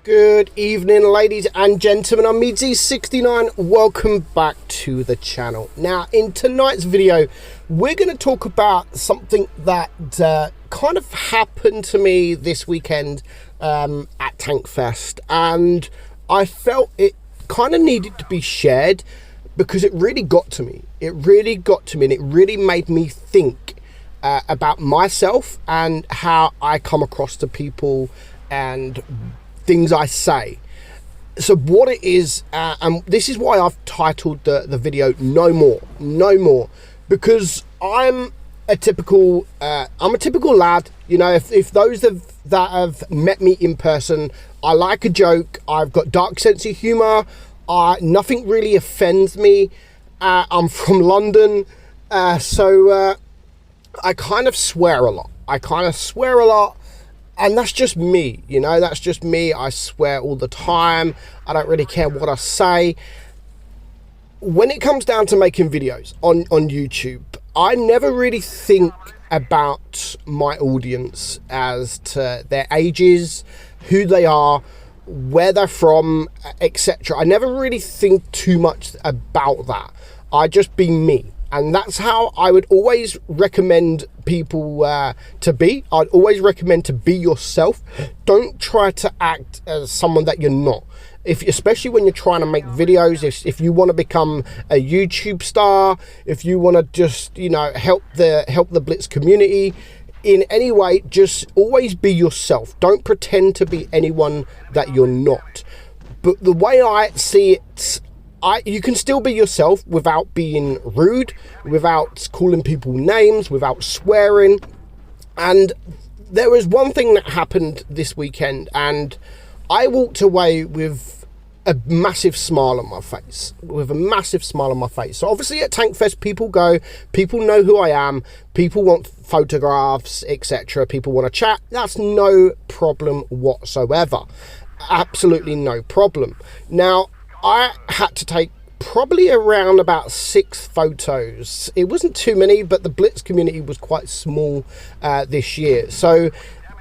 Good evening, ladies and gentlemen. I'm meadsyreplays. Welcome back to the channel. Now, in tonight's video, we're going to talk about something that kind of happened to me this weekend at Tankfest, and I felt it kind of needed to be shared because it really got to me. It really got to me, and it really made me think about myself and how I come across to people and things I say. So what it is, and this is why I've titled the video No More, because I'm a typical lad. You know, if those that have met me in person, I like a joke. I've got dark sense of humor. Nothing really offends me. I'm from London, so I kind of swear a lot. And that's just me, you know, that's just me. I swear all the time. I don't really care what I say. When it comes down to making videos on YouTube, I never really think about my audience as to their ages, who they are, where they're from, etc. I never really think too much about that. I just be me. And that's how I would always recommend people to be. I'd always recommend to be yourself. Don't try to act as someone that you're not. Especially when you're trying to make videos, if you want to become a YouTube star, if you want to just, you know, help the Blitz community in any way, just always be yourself. Don't pretend to be anyone that you're not. But the way I see it, you can still be yourself without being rude, without calling people names, without swearing. And there was one thing that happened this weekend, and I walked away with a massive smile on my face. So obviously at Tankfest, people go, people know who I am, people want photographs, etc. People want to chat. That's no problem whatsoever. Absolutely no problem. Now, I had to take probably around about 6 photos. It wasn't too many, but the Blitz community was quite small this year. So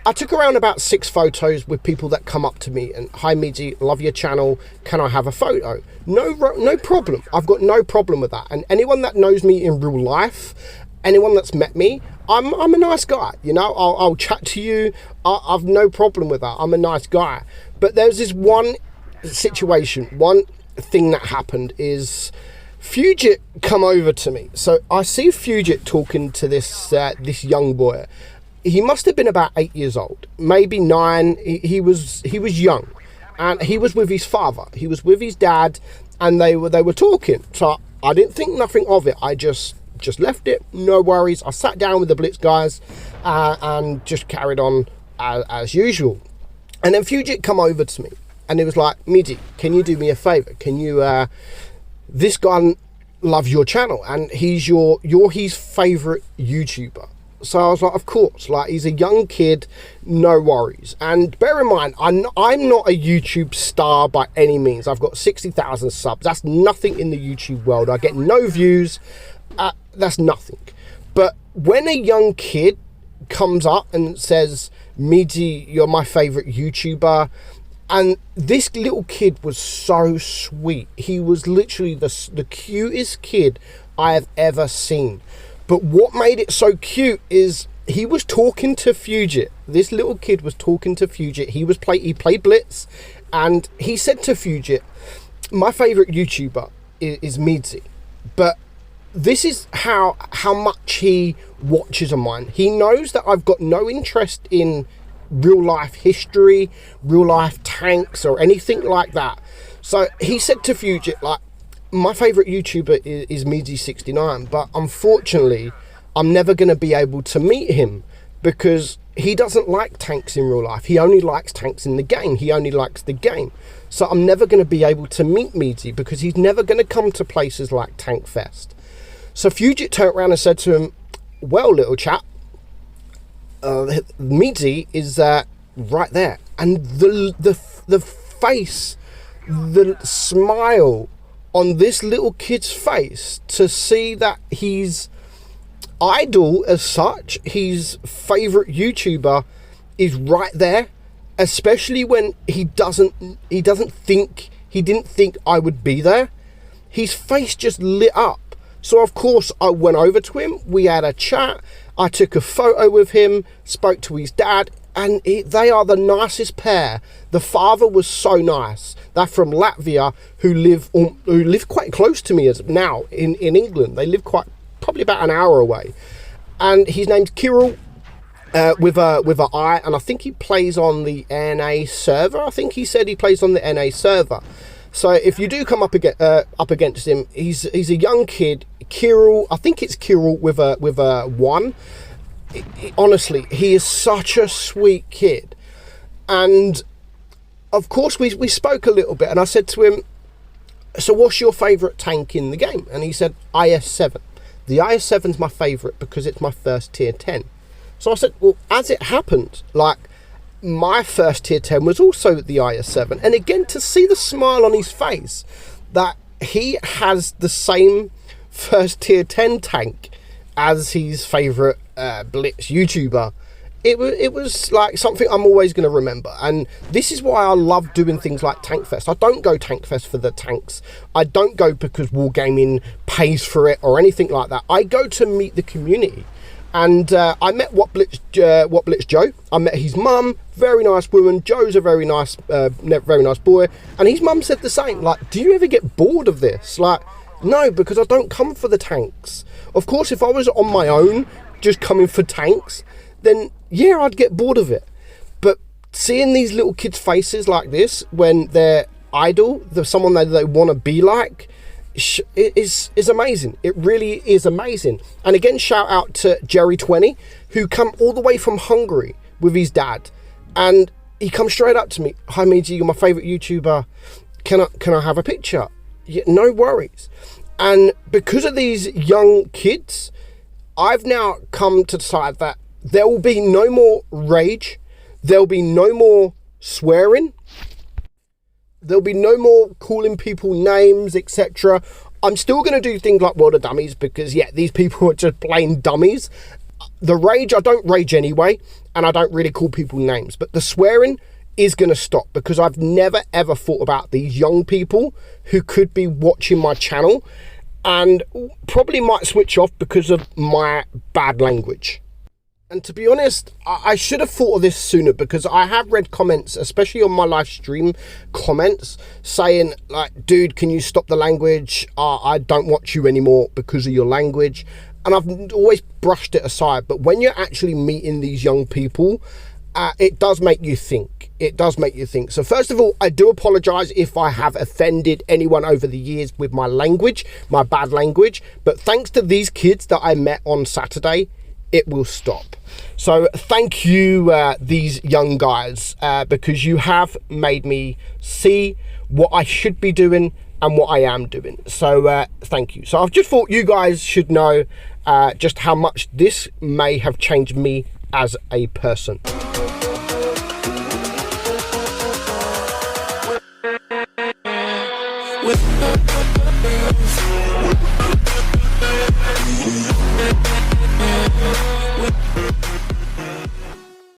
I took around about 6 photos with people that come up to me and, "Hi Meadsy, love your channel. Can I have a photo?" No problem. I've got no problem with that. And anyone that knows me in real life, anyone that's met me, I'm a nice guy. You know, I'll chat to you. I've no problem with that. I'm a nice guy. But there's this one situation, one thing that happened is Fugit come over to me. So I see Fugit talking to this young boy. He must have been about 8 years old, maybe 9. He was young, and he was with his father. He was with his dad, and they were talking. So I didn't think nothing of it. I just left it. No worries. I sat down with the Blitz guys and just carried on as usual. And then Fugit come over to me. And he was like, "Meadsy, can you do me a favor? Can you, this guy loves your channel, and you're his favorite YouTuber." So I was like, of course, like, he's a young kid, no worries. And bear in mind, I'm not a YouTube star by any means. I've got 60,000 subs. That's nothing in the YouTube world. I get no views. That's nothing. But when a young kid comes up and says, "Meadsy, you're my favorite YouTuber," and this little kid was so sweet. He was literally the cutest kid I have ever seen. But what made it so cute is he was talking to Fugit. This little kid was talking to Fugit. He played Blitz, and he said to Fugit, "My favorite YouTuber is Meadsy." But this is how much he watches of mine. He knows that I've got no interest in real life history, real life tanks, or anything like that. So he said to Fugit, like, "My favorite YouTuber is meadsyreplays, but unfortunately I'm never going to be able to meet him because he doesn't like tanks in real life. He only likes tanks in the game. He only likes the game. So I'm never going to be able to meet Meadsy because he's never going to come to places like Tankfest." So Fugit turned around and said to him, "Well, little chap, Meadsy is right there." And the face, the smile on this little kid's face to see that his idol as such, his favorite YouTuber, is right there, especially when he didn't think I would be there. His face just lit up. So of course I went over to him, we had a chat, I took a photo with him, spoke to his dad, and they are the nicest pair. The father was so nice. They're from Latvia, who live quite close to me as now in England. They live probably about an hour away. And his name's Kirill, with a I, and I think he plays on the NA server. I think he said he plays on the NA server. So if you do come up against him, he's a young kid. Kirill, I think it's Kirill with a 1. Honestly, he is such a sweet kid. And of course we spoke a little bit, and I said to him, so what's your favourite tank in the game? And he said IS-7. The IS-7's my favourite because it's my first tier 10. So I said, well, as it happened, like, my first tier 10 was also the IS-7. And again, to see the smile on his face that he has the same first tier 10 tank as his favourite Blitz YouTuber, it was like something I'm always going to remember. And this is why I love doing things like Tankfest. I don't go Tankfest for the tanks. I don't go because Wargaming pays for it or anything like that. I go to meet the community. And I met What Blitz Joe. I met his mum, very nice woman. Joe's a very nice boy. And his mum said the same. Like, do you ever get bored of this? Like, no, because I don't come for the tanks. Of course, if I was on my own, just coming for tanks, then yeah, I'd get bored of it. But seeing these little kids' faces like this when they're idol, someone that they want to be like, it is amazing. It really is amazing. And again, shout out to Jerry20, who come all the way from Hungary with his dad, and he comes straight up to me. Hi Meadsy, you're my favourite YouTuber. Can I have a picture? Yeah, no worries. And because of these young kids, I've now come to decide that there will be no more rage, there'll be no more swearing, there'll be no more calling people names, etc. I'm still going to do things like World of Dummies because, yeah, these people are just plain dummies. The rage, I don't rage anyway, and I don't really call people names. But the swearing is going to stop because I've never, ever thought about these young people who could be watching my channel and probably might switch off because of my bad language. And to be honest, I should have thought of this sooner because I have read comments, especially on my live stream comments, saying like, dude, can you stop the language? I don't watch you anymore because of your language. And I've always brushed it aside. But when you're actually meeting these young people, it does make you think. It does make you think. So first of all, I do apologise if I have offended anyone over the years with my language, my bad language. But thanks to these kids that I met on Saturday, it will stop. So thank you, these young guys, because you have made me see what I should be doing and what I am doing. So thank you. So I've just thought you guys should know just how much this may have changed me as a person. With